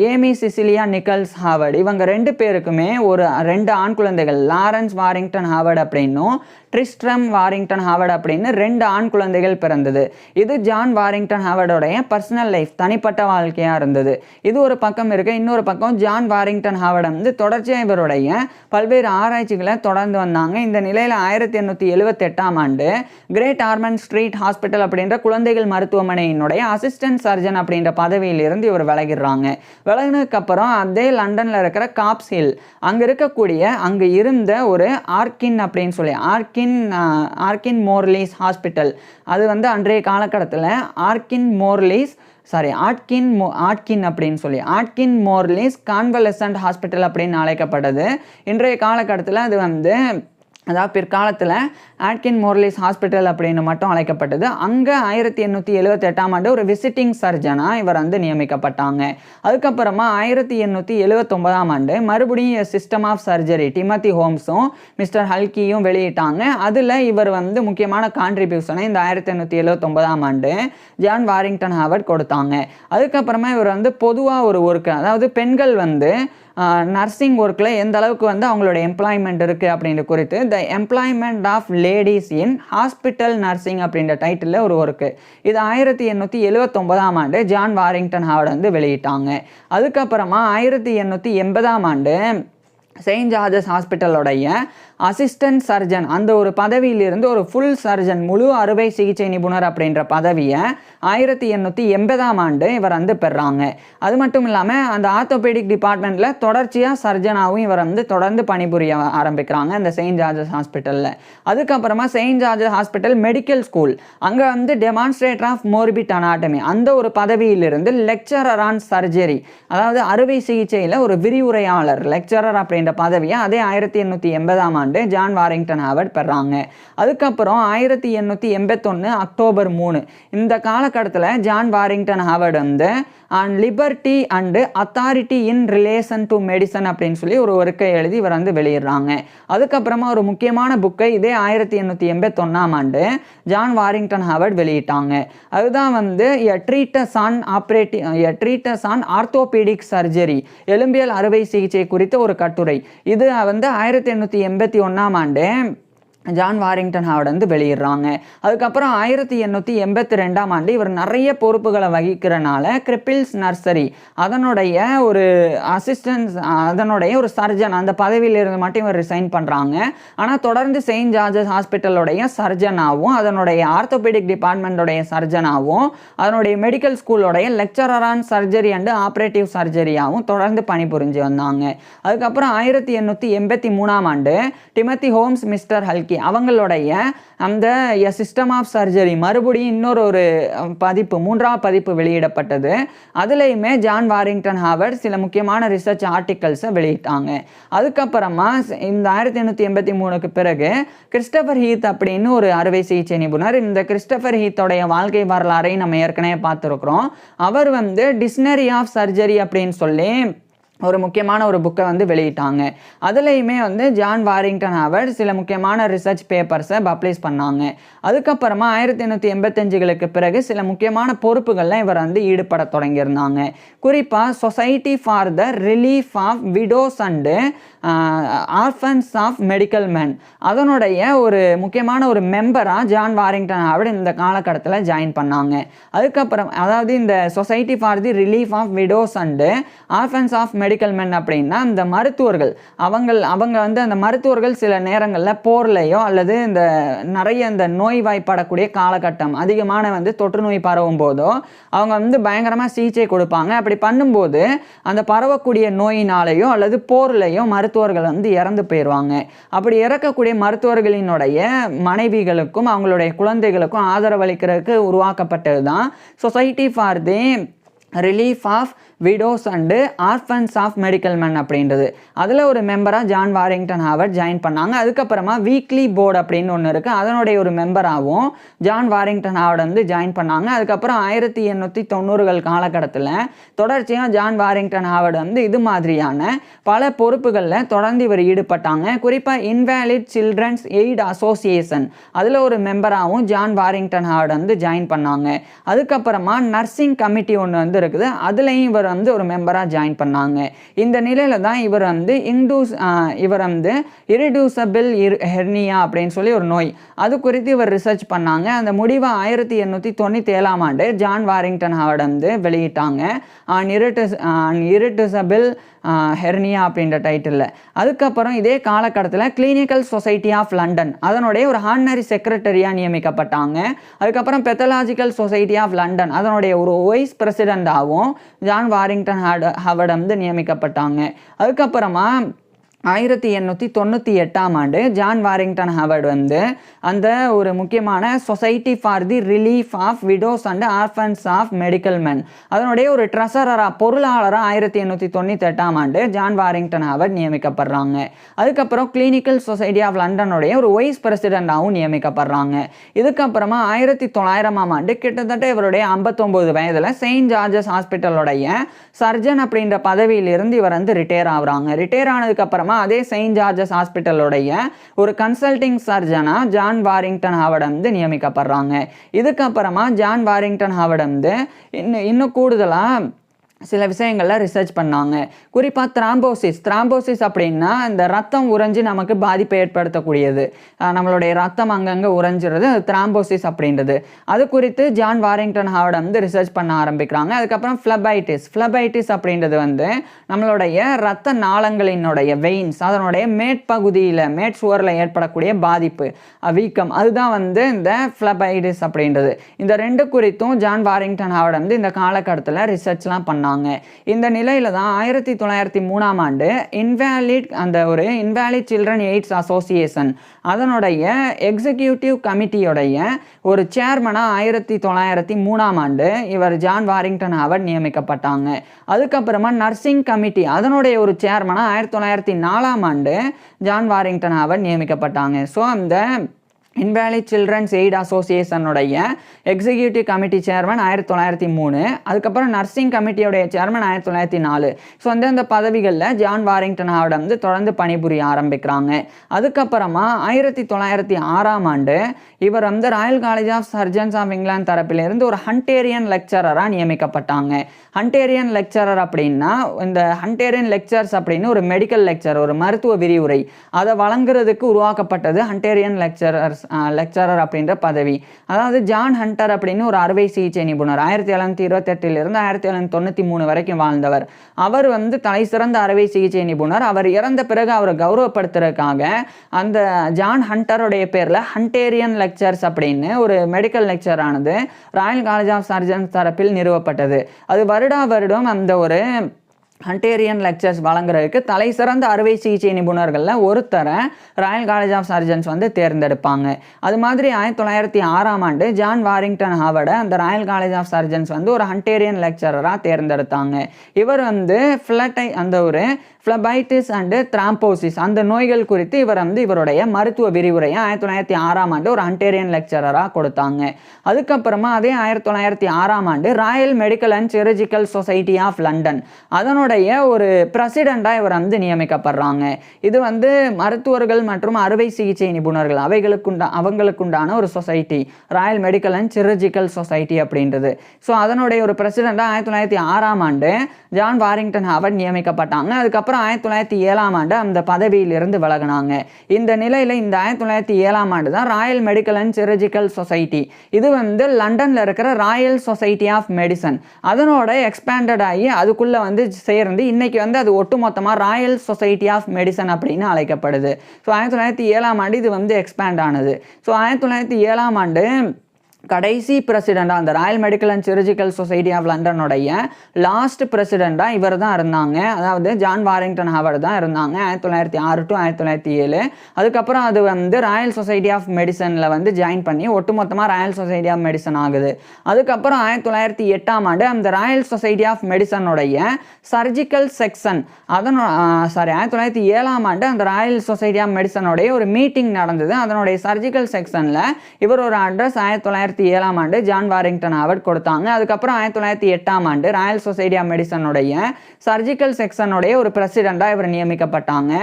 ஏமி சிசிலியா நிக்கல்ஸ் ஹாவர்டு, இவங்க 2 பேருக்குமே ஒரு 2 ஆண் குழந்தைகள், லாரன்ஸ் வாரிங்டன் ஹாவர்டு அப்படின்னும் ட்ரிஸ்ட்ரம் வாரிங்டன் ஹாவர்டு அப்படின்னு 2 ஆண் குழந்தைகள் பிறந்தது. இது ஜான் வாரிங்டன் ஹாவர்டோடைய பர்சனல் லைஃப், தனிப்பட்ட வாழ்க்கையாக இருந்தது. இது ஒரு பக்கம் இருக்கு. இன்னொரு பக்கம் ஜான் வாரிங்டன் ஹாவர்டு வந்து தொடர்ச்சியாக இவருடைய பல்வேறு ஆராய்ச்சிகளை தொடர்ந்து வந்தாங்க. இந்த நிலையில் 1878ஆம் ஆண்டு கிரேட் ஆர்மண்ட் ஸ்ட்ரீட் ஹாஸ்பிட்டல் அப்படின்ற குழந்தைகள் மருத்துவமனையினுடைய அசிஸ்டன்ட் சர்ஜன் அப்படின்ற பதவியிலிருந்து இவர் விலகிடுறாங்க. விலகினதுக்கு அப்புறம் அதே லண்டனில் இருக்கிற காப்ஸ் ஹில், அங்கே இருந்த ஒரு ஆர்கின் அப்படின்னு சொல்லி ஆர்கின் மோர்லீஸ் ஹாஸ்பிட்டல், அது வந்து அன்றைய காலகட்டத்தில் ஆட்கின் மோர்லீஸ் கான்வலசன்ட் ஹாஸ்பிட்டல் அப்படின்னு அழைக்கப்பட்டது. இன்றைய காலகட்டத்தில் அது வந்து, அதாவது பிற்காலத்தில் ஆட்கின் மோர்லீஸ் ஹாஸ்பிட்டல் அப்படின்னு மட்டும் அழைக்கப்பட்டது. அங்கே 1878ஆம் ஆண்டு ஒரு விசிட்டிங் சர்ஜனாக இவர் வந்து நியமிக்கப்பட்டாங்க. அதுக்கப்புறமா 1879ஆம் ஆண்டு மறுபடியும் சிஸ்டம் ஆஃப் சர்ஜரி டிமத்தி ஹோம்ஸும் மிஸ்டர் ஹல்கியும் வெளியிட்டாங்க. அதில் இவர் வந்து முக்கியமான கான்ட்ரிபியூஷனை இந்த 1879ஆம் ஆண்டு ஜான் வாரிங்டன் ஹாவர்டு கொடுத்தாங்க. அதுக்கப்புறமா இவர் வந்து பொதுவாக ஒரு ஒர்க்கு, அதாவது பெண்கள் வந்து நர்சிங் ஒர்க்கில் எந்த அளவுக்கு வந்து அவங்களோட எம்ப்ளாய்மெண்ட் இருக்குது அப்படின்ற குறித்து the employment of ladies in hospital nursing அப்படின்ற டைட்டிலில் ஒரு ஒர்க்கு, இது 1879ஆம் ஆண்டு ஜான் வாரிங்டன் ஹாவர்டு வந்து வெளியிட்டாங்க. அதுக்கப்புறமா 1880ஆம் ஆண்டு செயின்ட் ஜார்ஜஸ் ஹாஸ்பிட்டலோடைய அசிஸ்டன்ட் சர்ஜன் அந்த ஒரு பதவியிலிருந்து ஒரு ஃபுல் சர்ஜன் முழு அறுவை சிகிச்சை நிபுணர் அப்படின்ற பதவியை 1880ஆம் ஆண்டு இவர் வந்து பெறாங்க. அது மட்டும் இல்லாமல் அந்த ஆர்த்தோபெடிக் டிபார்ட்மெண்ட்டில் தொடர்ச்சியாக சர்ஜனாகவும் இவர் வந்து தொடர்ந்து பணிபுரிய ஆரம்பிக்கிறாங்க இந்த செயின்ட் ஜார்ஜஸ் ஹாஸ்பிட்டலில். அதுக்கப்புறமா Saint George's hospital Medical School அங்கே வந்து டெமான்ஸ்ட்ரேட்டர் ஆஃப் மோர்பிட் அனாட்டமி அந்த ஒரு பதவியிலிருந்து லெக்சரர் ஆன் சர்ஜரி அதாவது அறுவை சிகிச்சையில் ஒரு விரிவுரையாளர் லெக்சரர் அப்படின்ற பதவியை அதே 1880ஆம் ஆண்டு ஜான் வாரிங்டன் ஹாவர்ட் பெறாங்க. அதுக்கப்புறம் 1881 அக்டோபர் 3 இந்த காலகட்டத்தில் ஜான் வாரிங்டன் ஹாவர்ட் வந்து and liberty and authority in relation to medicine அப்படின்னு சொல்லி ஒரு ஒர்க்கை எழுதி இவர் வந்து வெளியிடுறாங்க. அதுக்கப்புறமா ஒரு முக்கியமான புக்கை இதே 1881ஆம் ஆண்டு ஜான் வாரிங்டன் ஹாவர்ட் வெளியிட்டாங்க. அதுதான் வந்து எ ட்ரீட்டஸ் ஆன் ஆர்த்தோபீடிக் சர்ஜரி எலும்பியல் அறுவை சிகிச்சை குறித்த ஒரு கட்டுரை. இது வந்து 1881ஆம் ஆண்டு ஜான் வாரிங்டன் ஹாவர்ட் வந்து வெளியிடுறாங்க. அதுக்கப்புறம் 1882ஆம் ஆண்டு இவர் நிறைய பொறுப்புகளை வகிக்கிறனால கிரிப்பிள்ஸ் நர்சரி அதனுடைய ஒரு அசிஸ்டன்ஸ் அதனுடைய ஒரு சர்ஜன் அந்த பதவியிலிருந்து மட்டும் இவர் ரிசைன் பண்ணுறாங்க. ஆனால் தொடர்ந்து செயின்ட் ஜார்ஜஸ் ஹாஸ்பிட்டலுடைய சர்ஜனாகவும் அதனுடைய ஆர்த்தோபெடிக் டிபார்ட்மெண்ட்டோடைய சர்ஜனாகவும் அதனுடைய மெடிக்கல் ஸ்கூலோடைய lecturer on surgery and operative சர்ஜரியாகவும் தொடர்ந்து பணிபுரிஞ்சு வந்தாங்க. அதுக்கப்புறம் 1883ஆம் ஆண்டு டிமத்தி ஹோம்ஸ் மிஸ்டர் ஹல்கி அவங்களுடைய அந்த சிஸ்டம் ஆஃப் சர்ஜரி மறுபடியும் இன்னொரு பதிப்பு 3ஆம் பதிப்பு வெளியிடப்பட்டது. அதுலேயுமே ஜான் வாரிங்டன் ஹாவர்ட் சில முக்கியமான ரிசர்ச் ஆர்டிகல்ஸை வெளியிட்டாங்க. அதுக்கப்புறமா இந்த 1883க்கு பிறகு கிறிஸ்டபர் ஹீத் அப்படின்னு ஒரு அறுவை சிகிச்சை நிபுணர் இந்த கிறிஸ்டபர் ஹீத்தோடைய வாழ்க்கை வரலாறை நம்ம ஏற்கனவே பார்த்துருக்குறோம். அவர் வந்து டிக்ஷனரி ஆஃப் சர்ஜரி அப்படின்னு சொல்லி ஒரு முக்கியமான ஒரு புக்கை வந்து வெளியிட்டாங்க. அதுலேயுமே வந்து ஜான் வாரிங்டன் ஹாவர்ட் சில முக்கியமான ரிசர்ச் பேப்பர்ஸை பப்ளிஷ் பண்ணாங்க. அதுக்கப்புறமா 1885களுக்கு பிறகு சில முக்கியமான பொறுப்புகளில் இவர் வந்து ஈடுபட தொடங்கியிருந்தாங்க. குறிப்பாக society for the relief of widows and orphans of medical men அதனுடைய ஒரு முக்கியமான ஒரு மெம்பராக ஜான் வாரிங்டன் ஹாவர்ட் இந்த காலகட்டத்தில் ஜாயின் பண்ணாங்க. அதுக்கப்புறம் அதாவது இந்த society for the relief of widows and orphans of medical men அப்படின்னா இந்த மருத்துவர்கள் அவங்க வந்து அந்த மருத்துவர்கள் சில நேரங்களில் போர்லையோ அல்லது இந்த நிறைய இந்த நோய்வாய்ப்படக்கூடிய காலகட்டம் அதிகமான வந்து தொற்று நோய் பரவும் போதோ அவங்க வந்து பயங்கரமாக சிகிச்சை கொடுப்பாங்க. அப்படி பண்ணும்போது அந்த பரவக்கூடிய நோயினாலேயோ அல்லது போர்லையோ மருத்துவர்கள் வந்து இறந்து போயிடுவாங்க. அப்படி இறக்கக்கூடிய மருத்துவர்களினுடைய மனைவிகளுக்கும் அவங்களுடைய குழந்தைகளுக்கும் ஆதரவளிக்கிறதுக்கு உருவாக்கப்பட்டது தான் society for the relief of widows and orphans of medical men அப்படின்றது. அதில் ஒரு மெம்பராக ஜான் வாரிங்டன் ஹாவர்ட் ஜாயின் பண்ணாங்க. அதுக்கப்புறமா வீக்லி போர்டு அப்படின்னு ஒன்று இருக்குது அதனுடைய ஒரு மெம்பராகவும் ஜான் வாரிங்டன் ஹாவர்ட் வந்து ஜாயின் பண்ணாங்க. அதுக்கப்புறம் 1890கள் காலகட்டத்தில் தொடர்ச்சியாக ஜான் வாரிங்டன் ஹாவர்ட் வந்து இது மாதிரியான பல பொறுப்புகளில் தொடர்ந்து இவர் ஈடுபட்டாங்க. குறிப்பாக இன்வேலிட் சில்ட்ரன்ஸ் எய்ட் அசோசியேஷன் அதில் ஒரு மெம்பராகவும் ஜான் வாரிங்டன் ஹாவர்ட் வந்து ஜாயின் பண்ணாங்க. அதுக்கப்புறமா நர்சிங் கமிட்டி ஒன்று வந்து இருக்குது அதுலேயும் இவர் வந்து ஒரு மெம்பராக ஜாயின் பண்ணாங்க. இந்த நிலையில தான் இவர் வந்து இரிடியூசபிள் ஹெர்னியா அப்படின்னு சொல்லி ஒரு நோய் அது குறித்து இவர் ரிசர்ச் பண்ணாங்க. அந்த முடிவை 1897ஆம் ஆண்டு ஜான் வாரிங்டன் ஹாவர்ட் வந்து வெளியிட்டாங்க இரிடியூசபிள் ஹெர்னியா அப்படின்ற டைட்டில். அதுக்கப்புறம் இதே காலகட்டத்தில் கிளினிக்கல் சொசைட்டி ஆஃப் லண்டன் அதனுடைய ஒரு ஹானரி செக்ரட்டரியாக நியமிக்கப்பட்டாங்க. அதுக்கப்புறம் பெத்தலாஜிக்கல் சொசைட்டி ஆஃப் லண்டன் அதனுடைய ஒரு வைஸ் பிரசிடெண்டாகவும் ஜான் வாரிங்டன் ஹாவர்ட் வந்து நியமிக்கப்பட்டாங்க. அதுக்கப்புறமா 1898ஆம் ஆண்டு ஜான் வாரிங்டன் ஹாவர்ட் வந்து அந்த ஒரு முக்கியமான society for the relief of widows and orphans of medical men அதனுடைய ஒரு ட்ரெஸரராக பொருளாளராக 1898ஆம் ஆண்டு ஜான் வாரிங்டன் ஹாவர்ட் நியமிக்கப்படுறாங்க. அதுக்கப்புறம் கிளினிக்கல் சொசைட்டி ஆஃப் லண்டனுடைய ஒரு வைஸ் பிரசிடெண்டாகவும் நியமிக்கப்படுறாங்க. இதுக்கப்புறமா 1900ஆம் ஆண்டு கிட்டத்தட்ட இவருடைய 59 வயதில் செயின்ட் ஜார்ஜஸ் ஹாஸ்பிட்டலுடைய சர்ஜன் அப்படின்ற பதவியிலிருந்து இவர் வந்து ரிட்டையர் ஆகுறாங்க. ரிட்டையர் ஆனதுக்கப்புறமா அதே செயின்ட் ஜார்ஜஸ் ஹாஸ்பிட்டலுடைய ஒரு கன்சல்டிங் சர்ஜனா ஜான் வாரிங்டன் ஹாவர்ட் வந்து நியமிக்கப்படுறாங்க. இதுக்கப்புறமா ஜான் வாரிங்டன் ஹாவர்ட் வந்து இன்னும் கூடுதலாக சில விஷயங்கள்ல ரிசர்ச் பண்ணாங்க. குறிப்பா த்ராம்போசிஸ் அப்படின்னா, இந்த ரத்தம் உறைஞ்சு நமக்கு பாதிப்பை ஏற்படுத்தக்கூடியது. நம்மளுடைய ரத்தம் அங்கங்க உறைஞ்சிறது அது த்ராம்போசிஸ் அப்படின்றது. அது குறித்து ஜான் வாரிங்டன் ஹாவர்ட் வந்து ரிசர்ச் பண்ண ஆரம்பிக்கிறாங்க. அதுக்கப்புறம் ஃப்ளெபைட்டிஸ் அப்படின்றது வந்து நம்மளுடைய ரத்த நாளங்களினுடைய வெயின்ஸ் அதனுடைய மேற் சுவர்ல ஏற்படக்கூடிய பாதிப்பு, வீக்கம். அதுதான் வந்து இந்த ஃப்ளெபைட்டிஸ் அப்படின்றது. இந்த 2 குறித்தும் ஜான் வாரிங்டன் ஹாவர்ட் வந்து இந்த காலகட்டத்துல ரிசர்ச்லாம் பண்ணாங்க. இந்த நிலையில தான் 1903ஆம் ஆண்டு இன்வாலிட் சில்ட்ரன் எய்ட்ஸ் அசோசியேஷன் அதனுடைய எக்ஸிகியூட்டிவ் கமிட்டியோடைய ஒரு சேர்மனா 1903ஆம் ஆண்டு இவர் ஜான் வாரிங்டன் ஹாவர்ட் நியமிக்கப்பட்டாங்க. அதுக்கப்புறமா நர்சிங் கமிட்டி அதனுடைய ஒரு சேர்மனா 1904ஆம் ஆண்டு ஜான் வாரிங்டன் ஹாவர்ட் நியமிக்கப்பட்டாங்க. ஸோ அந்த இன்வாலிட் சில்ட்ரன்ஸ் எய்ட் அசோசியேஷனுடைய எக்ஸிக்யூட்டிவ் கமிட்டி சேர்மன் 1903, அதுக்கப்புறம் நர்சிங் கமிட்டியோடைய சேர்மன் 1904. ஸோ அந்த பதவிகளில் ஜான் வாரிங்டன் ஹாவர்ட் வந்து தொடர்ந்து பணிபுரிய ஆரம்பிக்கிறாங்க. அதுக்கப்புறமா 1906ஆம் ஆண்டு இவர் வந்து Royal college of Surgeons of England தரப்பிலிருந்து ஒரு ஹண்டேரியன் லெக்சரராக நியமிக்கப்பட்டாங்க. ஹண்டேரியன் லெக்சரர் அப்படின்னா, இந்த ஹண்டேரியன் லெக்சர்ஸ் அப்படின்னு ஒரு மெடிக்கல் லெக்சர், ஒரு மருத்துவ விரிவுரை, அதை வழங்குறதுக்கு உருவாக்கப்பட்டது ஹண்டேரியன் லெக்சரர் அப்படின்ற பதவி. அதாவது ஜான் ஹண்டர் அப்படின்னு ஒரு அறுவை சிகிச்சை நிபுணர் 1728 1793 வரைக்கும் வாழ்ந்தவர். அவர் வந்து தலை சிறந்த அறுவை சிகிச்சை நிபுணர். அவர் இறந்த பிறகு அவரை கௌரவப்படுத்துறதுக்காக அந்த ஜான் ஹண்டருடைய பேர்ல ஹண்டேரியன் லெக்சர்ஸ் அப்படின்னு ஒரு மெடிக்கல் லெக்சர் ஆனது ராயல் காலேஜ் ஆஃப் சர்ஜன்ஸ் தரப்பில் நிறுவப்பட்டது. அது வருடம் அந்த ஒரு ஹண்டேரியன் லெக்சர்ஸ் வழங்குறதுக்கு தலை சிறந்த அறுவை சிகிச்சை நிபுணர்களில் ஒருத்தரை ராயல் காலேஜ் ஆஃப் சர்ஜன்ஸ் வந்து தேர்ந்தெடுப்பாங்க. அது மாதிரி 1906ஆம் ஆண்டு ஜான் வாரிங்டன் ஹாவர்டை அந்த ராயல் காலேஜ் ஆஃப் சர்ஜன்ஸ் வந்து ஒரு ஹண்டேரியன் லெக்சரராக தேர்ந்தெடுத்தாங்க. இவர் வந்து ஃப்ளெபைட்டிஸ் அண்டு த்ராம்போசிஸ் அந்த நோய்கள் குறித்து இவர் வந்து இவருடைய மருத்துவ விரிவுரையை 1906ஆம் ஆண்டு ஒரு ஹண்டேரியன் லெக்சரராக கொடுத்தாங்க. அதுக்கப்புறமா அதே 1906ஆம் ஆண்டு royal medical and chirurgical society of London அதனுடைய ஒரு பிரசிடெண்டாக இவர் வந்து நியமிக்கப்படுறாங்க. இது வந்து மருத்துவர்கள் மற்றும் அறுவை சிகிச்சை நிபுணர்கள் அவங்களுக்குண்டான ஒரு society, royal medical and chirurgical society அப்படின்றது. ஸோ அதனுடைய ஒரு பிரசிடெண்டாக 1906ஆம் ஆண்டு ஜான் வாரிங்டன் ஹாவர்ட் நியமிக்கப்பட்டாங்க. அதுக்கப்புறம் 1907ஆம் ஆண்டு அந்த பதவியிலிருந்து விலகினாங்க. இந்த நிலையில் இந்த 1907ஆம் ஆண்டு தான் Royal medical and chirurgical society, இது வந்து லண்டனில் இருக்கிற ராயல் சொசைட்டி ஆஃப் மெடிசன் அதனோட எக்ஸ்பேண்டட் ஆகி அதுக்குள்ளே வந்து சேர்ந்து இன்னைக்கு வந்து அது ஒட்டுமொத்தமாக ராயல் சொசைட்டி ஆஃப் மெடிசன் அப்படின்னு அழைக்கப்படுது. ஸோ 1907ஆம் ஆண்டு இது வந்து எக்ஸ்பேண்ட் ஆனது. ஸோ 1907ஆம் ஆண்டு கடைசி பிரசிடெண்டாக அந்த royal medical and chirurgical society of லண்டனுடைய லாஸ்ட் பிரசிடெண்டாக இவர் தான் இருந்தாங்க. அதாவது ஜான் வாரிங்டன் ஹாவர்ட் தான் இருந்தாங்க 1906 to 1907. அதுக்கப்புறம் அது வந்து ராயல் சொசைட்டி ஆஃப் மெடிசனில் வந்து ஜாயின் பண்ணி ஒட்டுமொத்தமாக ராயல் சொசைட்டி ஆஃப் மெடிசன் ஆகுது. அதுக்கப்புறம் 1908ஆம் ஆண்டு அந்த ராயல் சொசைட்டி ஆஃப் மெடிசனுடைய சர்ஜிக்கல் செக்ஷன் 1907ஆம் ஆண்டு அந்த ராயல் சொசைட்டி ஆஃப் மெடிசனுடைய ஒரு மீட்டிங் நடந்தது. அதனுடைய சர்ஜிக்கல் செக்ஷனில் இவர் ஒரு அட்ரஸ் 1907ஆம் ஆண்டு ஜான் வாரிங்டன் ஹாவர்ட் கொடுத்தாங்க. அதுக்கப்புறம் 1908ஆம் ஆண்டு ராயல் சொசைட்டி ஆஃப் மெடிசனுடைய சர்ஜிக்கல் செக்ஷனுடைய ஒரு பிரசிடெண்டாக இவர் நியமிக்கப்பட்டாங்க.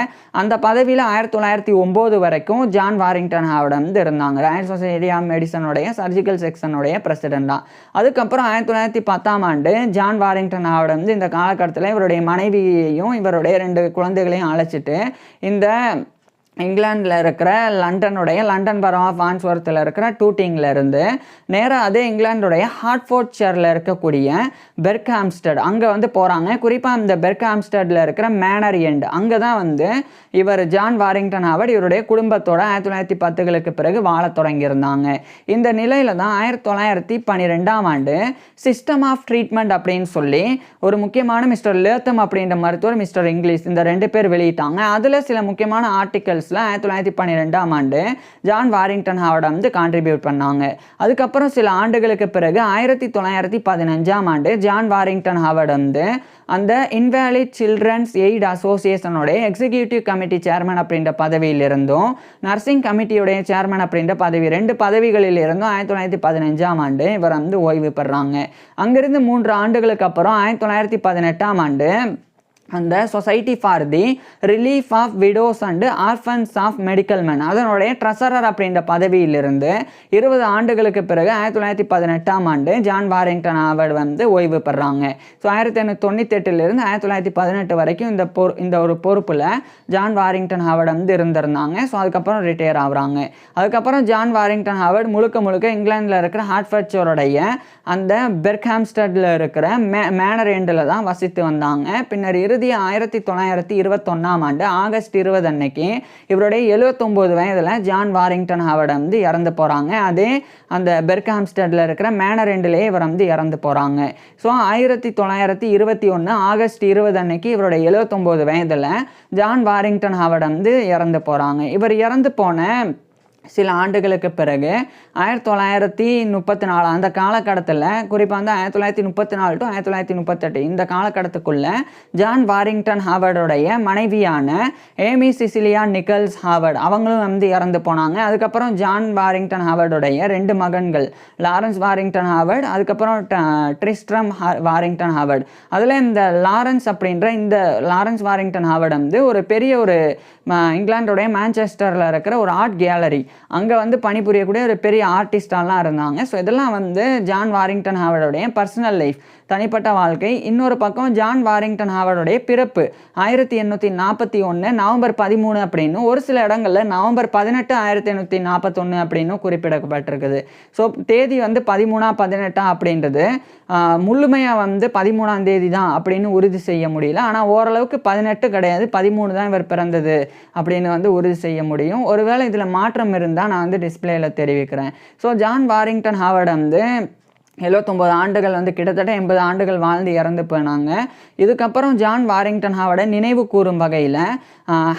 அந்த பதவியில் 1909 வரைக்கும் ஜான் வாரிங்டன் ஹாவர்ட் வந்து இருந்தாங்க, ராயல் சொசைட்டி ஆஃப் மெடிசனுடைய சர்ஜிக்கல் செக்ஷனுடைய பிரசிடெண்டாக. அதுக்கப்புறம் 1910ஆம் ஆண்டு ஜான் வாரிங்டன் ஹாவர்ட் வந்து இந்த காலகட்டத்தில் இவருடைய மனைவியையும் இவருடைய 2 குழந்தைகளையும் அழைச்சிட்டு இந்த இங்கிலாண்டில் இருக்கிற லண்டன் பரோ ஆஃப் வான்ஸ்வர்த்தில் இருக்கிற டூட்டிங்கில் இருந்து நேராக அதே இங்கிலாண்டுடைய ஹார்ட்ஃபோர்ட்ஷையரில் இருக்கக்கூடிய பெர்க்ஹாம்ஸ்டட் அங்கே வந்து போகிறாங்க. குறிப்பாக இந்த பெர்க்ஹாம்ஸ்டடில் இருக்கிற மேனர் எண்ட் அங்கே தான் வந்து இவர் ஜான் வாரிங்டன் ஹாவர்ட் இவருடைய குடும்பத்தோட 1910களுக்கு பிறகு வாழ தொடங்கியிருந்தாங்க. இந்த நிலையில் தான் 1912ஆம் ஆண்டு சிஸ்டம் ஆஃப் ட்ரீட்மெண்ட் அப்படின்னு சொல்லி ஒரு முக்கியமான மிஸ்டர் லேத்தம் அப்படின்ற மருத்துவர், மிஸ்டர் இங்கிலீஷ், இந்த 2 பேர் வெளியிட்டாங்க. அதில் சில முக்கியமான ஆர்டிகல்ஸ் 1912ஆம் ஆண்டு ஜான் வாரிங்டன் ஹாவர்ட் வந்து கான்ட்ரிபியூட் பண்ணாங்க. அதுக்கப்புறம் சில ஆண்டுகளுக்கு பிறகு 1915ஆம் ஆண்டு ஜான் வாரிங்டன் ஹாவர்ட் வந்து அந்த இன்வாலிட் சில்ட்ரன்ஸ் எய்ட் அசோசியேஷனுடைய எக்ஸிக்யூட்டிவ் கமிட்டி சேர்மன் அப்படின்ற பதவியில் இருந்தும் நர்சிங் கமிட்டியுடைய சேர்மன் அப்படின்ற பதவி 2 பதவிகளில் இருந்தும் 1915ஆம் ஆண்டு இவர் வந்து ஓய்வு பெறாங்க. அங்கிருந்து 3 ஆண்டுகளுக்கு அப்புறம் 1918ஆம் ஆண்டு அந்த Society for the relief of widows and orphans of Medical Men அதனுடைய ட்ரெஸரர் அப்படின்ற பதவியிலிருந்து 20 ஆண்டுகளுக்கு பிறகு 1918ஆம் ஆண்டு ஜான் வாரிங்டன் ஹாவர்ட் வந்து ஓய்வு பெறாங்க. ஸோ 1898 1918 வரைக்கும் இந்த ஒரு பொறுப்பில் ஜான் வாரிங்டன் ஹாவர்ட் வந்து இருந்திருந்தாங்க. ஸோ அதுக்கப்புறம் ரிட்டையர் ஆகுறாங்க. அதுக்கப்புறம் ஜான் வாரிங்டன் ஹாவர்ட் முழுக்க இங்கிலாந்தில் இருக்கிற ஹார்ட்ஃபர்ட்ஷையருடைய அந்த பெர்க்ஹாம்ஸ்டடில் இருக்கிற மேனர் எண்டில் தான் வசித்து வந்தாங்க. பின்னர் 1921ஆம் ஆண்டு ஆகஸ்ட் 20 அன்னைக்கு இவருடைய 79 வயதில் ஜான் வாரிங்டன் ஹாவர்ட் வந்து இறந்து போகிறாங்க. அதே அந்த பெர்க்ஹாம்ஸ்டடில் இருக்கிற மேனர் எண்டிலே இவர் வந்து இறந்து போகிறாங்க. ஸோ 1921 ஆகஸ்ட் 20 அன்னைக்கு இவருடைய 79 வயதில் ஜான் வாரிங்டன் ஹாவர்ட் வந்து இறந்து போகிறாங்க. இவர் இறந்து போன சில ஆண்டுகளுக்கு பிறகு 1934 அந்த காலகட்டத்தில் குறிப்பாக வந்து 1934 to 1938 இந்த காலகட்டத்துக்குள்ள ஜான் வாரிங்டன் ஹாவர்டுடைய மனைவியான ஏமி சிசிலியா நிக்கல்ஸ் ஹாவர்ட் அவங்களும் வந்து இறந்து போனாங்க. அதுக்கப்புறம் ஜான் வாரிங்டன் ஹாவர்டுடைய 2 மகன்கள் லாரன்ஸ் வாரிங்டன் ஹாவர்ட் அதுக்கப்புறம் ட்ரிஸ்ட்ரம் வாரிங்டன் ஹாவர்ட். அதில் இந்த லாரன்ஸ் வாரிங்டன் ஹாவர்ட் வந்து ஒரு பெரிய ஒரு இங்கிலாந்துடைய மான்செஸ்டரில் இருக்கிற ஒரு ஆர்ட் கேலரி அங்கே வந்து பணிபுரியக்கூடிய ஒரு பெரிய ஆர்டிஸ்டாலாம் இருந்தாங்க. ஸோ இதெல்லாம் வந்து ஜான் வாரிங்டன் ஹாவர்டுடைய பர்சனல் லைஃப் தனிப்பட்ட வாழ்க்கை. இன்னொரு பக்கம் ஜான் வாரிங்டன் ஹாவர்டுடைய பிறப்பு 1841 நவம்பர் 13 அப்படின்னு ஒரு சில இடங்களில் நவம்பர் 18 1841 அப்படின்னு குறிப்பிடப்பட்டிருக்குது. ஸோ தேதி வந்து 13 18 அப்படின்றது முழுமையாக வந்து 13ஆம் தேதி தான் அப்படின்னு உறுதி செய்ய முடியல. ஆனால் ஓரளவுக்கு 18 கிடையாது 13 தான் இவர் பிறந்தது அப்படின்னு வந்து உறுதி செய்ய முடியும். ஒருவேளை இதில் மாற்றம் இருந்தால் நான் வந்து டிஸ்பிளேயில் தெரிவிக்கிறேன். ஸோ ஜான் வாரிங்டன் ஹாவர்ட் வந்து 79 ஆண்டுகள் வந்து கிட்டத்தட்ட 80 ஆண்டுகள் வாழ்ந்து இறந்து போனாங்க. இதுக்கப்புறம் ஜான் வாரிங்டன் ஹாவர்டை நினைவு கூறும் வகையில்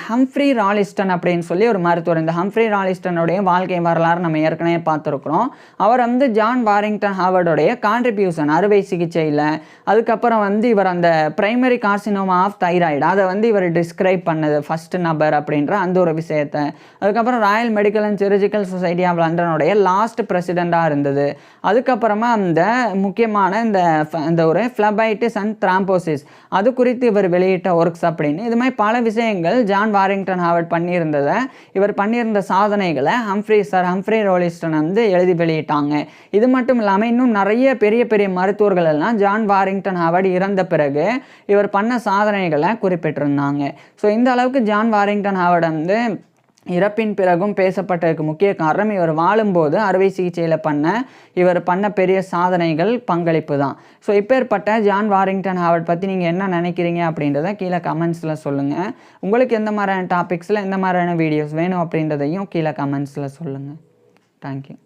ஹம்ஃப்ரி ராலிஸ்டன் அப்படின்னு சொல்லி ஒரு மருத்துவர், இந்த ஹம்ஃப்ரி ராலிஸ்டனுடைய வாழ்க்கை வரலாறு நம்ம ஏற்கனவே பார்த்துருக்குறோம். அவர் வந்து ஜான் வாரிங்டன் ஹாவர்டுடைய கான்ட்ரிபியூஷன் அறுவை சிகிச்சையில் அதுக்கப்புறம் வந்து இவர் அந்த பிரைமரி கார்சினோமா ஆஃப் தைராய்டு அதை வந்து இவர் டிஸ்கிரைப் பண்ணது ஃபஸ்ட்டு நபர் அப்படின்ற அந்த ஒரு விஷயத்தை. அதுக்கப்புறம் royal medical and surgical society of லண்டனுடைய லாஸ்ட் பிரசிடெண்ட்டாக இருந்தது. அதுக்கப்புறமா இந்த முக்கியமான இந்த ஒரு ஃப்ளபைட்டிஸ் அண்ட் த்ராம்போசிஸ் அது குறித்து இவர் வெளியிட்ட ஒர்க்ஸ் அப்படின்னு இது மாதிரி பல விஷயங்கள் ஜான் வாரிங்டன் ஹாவர்ட் பண்ணியிருந்ததை இவர் பண்ணியிருந்த சாதனைகளை ஹம்ஃப்ரி ராலிஸ்டன் வந்து எழுதி வெளியிட்டாங்க. இது மட்டும் இல்லாமல் இன்னும் நிறைய பெரிய பெரிய மருத்துவர்கள் எல்லாம் ஜான் வாரிங்டன் ஹாவர்ட் இறந்த பிறகு இவர் பண்ண சாதனைகளை குறிப்பிட்டிருந்தாங்க. ஸோ இந்த அளவுக்கு ஜான் வாரிங்டன் ஹாவர்ட் வந்து இறப்பின் பிறகும் பேசப்பட்டதுக்கு முக்கிய காரணம் இவர் வாழும்போது அறுவை சிகிச்சையில் இவர் பண்ண பெரிய சாதனைகள் பங்களிப்பு தான். ஸோ இப்பேற்பட்ட ஜான் வாரிங்டன் ஹாவர்ட் பற்றி நீங்கள் என்ன நினைக்கிறீங்க அப்படின்றத கீழே கமெண்ட்ஸில் சொல்லுங்கள். உங்களுக்கு எந்த மாதிரியான டாபிக்ஸில் எந்த மாதிரியான வீடியோஸ் வேணும் அப்படின்றதையும் கீழே கமெண்ட்ஸில் சொல்லுங்கள். தேங்க்யூ.